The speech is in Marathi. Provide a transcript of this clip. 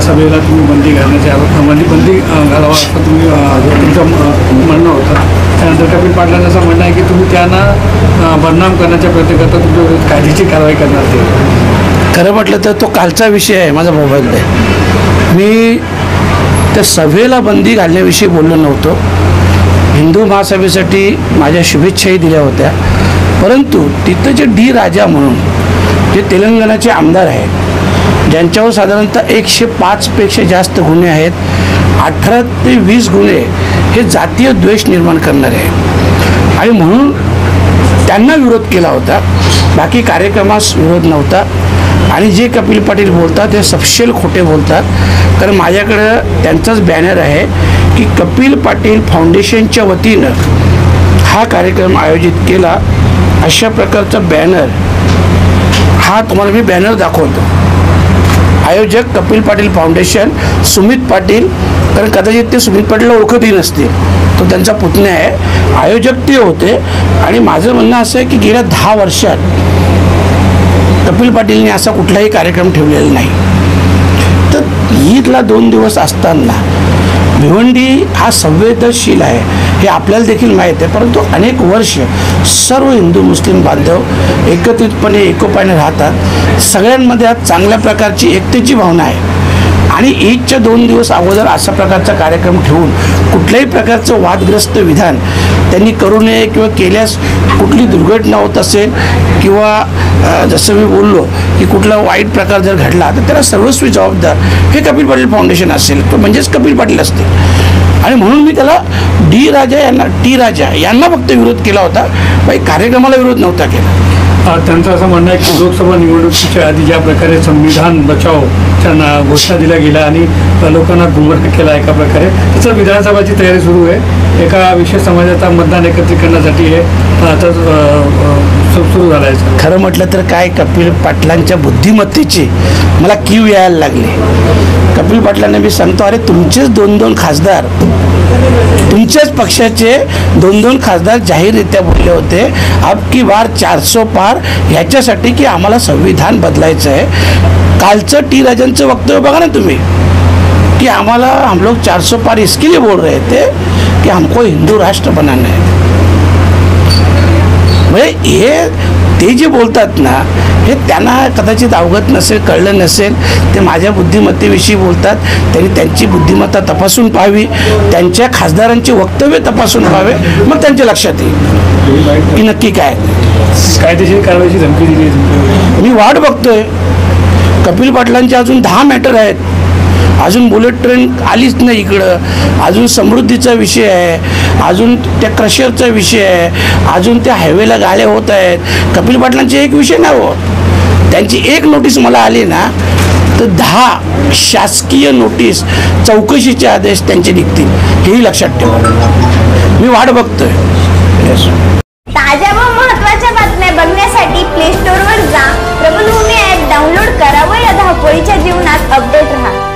सभेला तुम्ही बंदी घालण्याच्या बंदी घालावा असं तुम्ही तुमचं म्हणणं होतं. त्यानंतर कपिल पाटलांचं असं म्हणणं आहे की तुम्ही त्यांना बदनाम करण्याचा प्रयत्न करता, तुमच्या विरोधात कायदेशीर कारवाई करणार. ते खरं म्हटलं तर तो कालचा विषय आहे माझा मोबाईलमध्ये. मी त्या सभेला बंदी घालण्याविषयी बोललो नव्हतो. हिंदू महासभेसाठी माझ्या शुभेच्छाही दिल्या होत्या, परंतु तिथं जे डी राजा म्हणून जे तेलंगणाचे आमदार आहेत, ज्यांच्यावर साधारणतः 105पेक्षा जास्त गुन्हे आहेत, 18 ते 20 गुन्हे हे जातीय द्वेष निर्माण करणारे आहेत, आणि म्हणून त्यांना विरोध केला होता. बाकी कार्यक्रमास विरोध नव्हता. आणि जे कपिल पाटील बोलतात ते सपशेल खोटे बोलतात. कारण माझ्याकडं त्यांचाच बॅनर आहे की कपिल पाटील फाउंडेशनच्या वतीनं हा कार्यक्रम आयोजित केला, अशा प्रकारचा बॅनर हा तुम्हाला मी बॅनर दाखवतो. आयोजक कपिल पाटील फाउंडेशन, सुमित पाटील, कारण कदाचित ते सुमित पाटीलला ओळखतही नसतील, तो त्यांचा पुतण्या आहे. आयोजक ते होते. आणि माझं म्हणणं असं आहे की गेल्या 10 वर्षात कपिल पाटीलने असा कुठलाही कार्यक्रम ठेवलेला नाही. तर ईदला 2 दिवस असताना भिवंडी हा संवेदनशील आहे हे आपल्याला देखील माहीत आहे, परंतु अनेक वर्ष सर्व हिंदू मुस्लिम बांधव एकत्रितपणे एकोप्याने राहतात. सगळ्यांमध्ये आज चांगल्या प्रकारची एकतेची भावना आहे. आणि ईदच्या 2 दिवस अगोदर अशा प्रकारचा कार्यक्रम ठेवून कुठल्याही प्रकारचं वादग्रस्त विधान त्यांनी करू नये, किंवा केल्यास कुठली दुर्घटना होत असेल, किंवा जसं मी बोललो की कुठला वाईट प्रकार जर घडला तर त्याला सर्वस्वी जबाबदार हे कपिल पाटील फाउंडेशन असेल, तो म्हणजेच कपिल पाटील असतील. आणि म्हणून मी त्याला टी राजा यांना फक्त विरोध केला होता, बाई कार्यक्रमाला विरोध नव्हता केला. त्यांचं असं म्हणणं आहे की लोकसभा निवडणुकीच्या आधी ज्या प्रकारे संविधान बचावच्या घोषणा दिल्या गेल्या आणि लोकांना गुमराह केला एका प्रकारे, तसं विधानसभाची तयारी सुरू आहे. एका विशेष समाजाचा मतदान एकत्रित करण्यासाठी हे आता सुरू झालं आहे. खरं म्हटलं तर काय, कपिल पाटलांच्या बुद्धिमत्तेची मला कीव यायला लागली. कपिल पाटलांना मी सांगतो, अरे तुमचेच 2-2 खासदार, तुमच्याच पक्षाचे 2-2 खासदार जाहीररित्या बोलले होते अब की बार 400 पार, ह्याच्यासाठी की आम्हाला संविधान बदलायचं आहे. कालचं टी राजांचं वक्तव्य बघा ना तुम्ही, कि हमारा हम लोग 400 पार इसके लिए बोल रहे थे कि हमको हिंदू राष्ट्र बनाना है. म्हणजे हे ते जे बोलतात ना, हे त्यांना कदाचित अवगत नसेल, कळलं नसेल. ते माझ्या बुद्धिमत्तेविषयी बोलतात. त्यांनी त्यांची बुद्धिमत्ता तपासून पाहावी, त्यांच्या खासदारांचे वक्तव्य तपासून पाहावे, मग त्यांच्या लक्षात येईल की नक्की काय. कायदेशीर कारवाईची धमकी दिली. मी वाट बघतोय. कपिल पाटलांचे अजून 10 मॅटर आहेत. अजून बुलेट ट्रेन आलीच नाही इकडं, अजून समृद्धीचा विषय आहे, अजून त्या क्रशरचा विषय आहे, अजून त्या हायवेला गाड्या होत आहेत. कपिल पाटलांचे एक विषय नाही होत. त्यांची एक नोटीस मला आली ना तर 10 शासकीय नोटीस, चौकशीचे आदेश त्यांचे निघतील, हेही लक्षात ठेवा. मी वाट बघतोय. ताज्या व महत्त्वाच्या बातम्या बघण्यासाठी प्ले स्टोअरवर जा, प्रबलभूमी ॲप डाउनलोड करा व या धावपळीच्या जीवनात अपडेट राहा.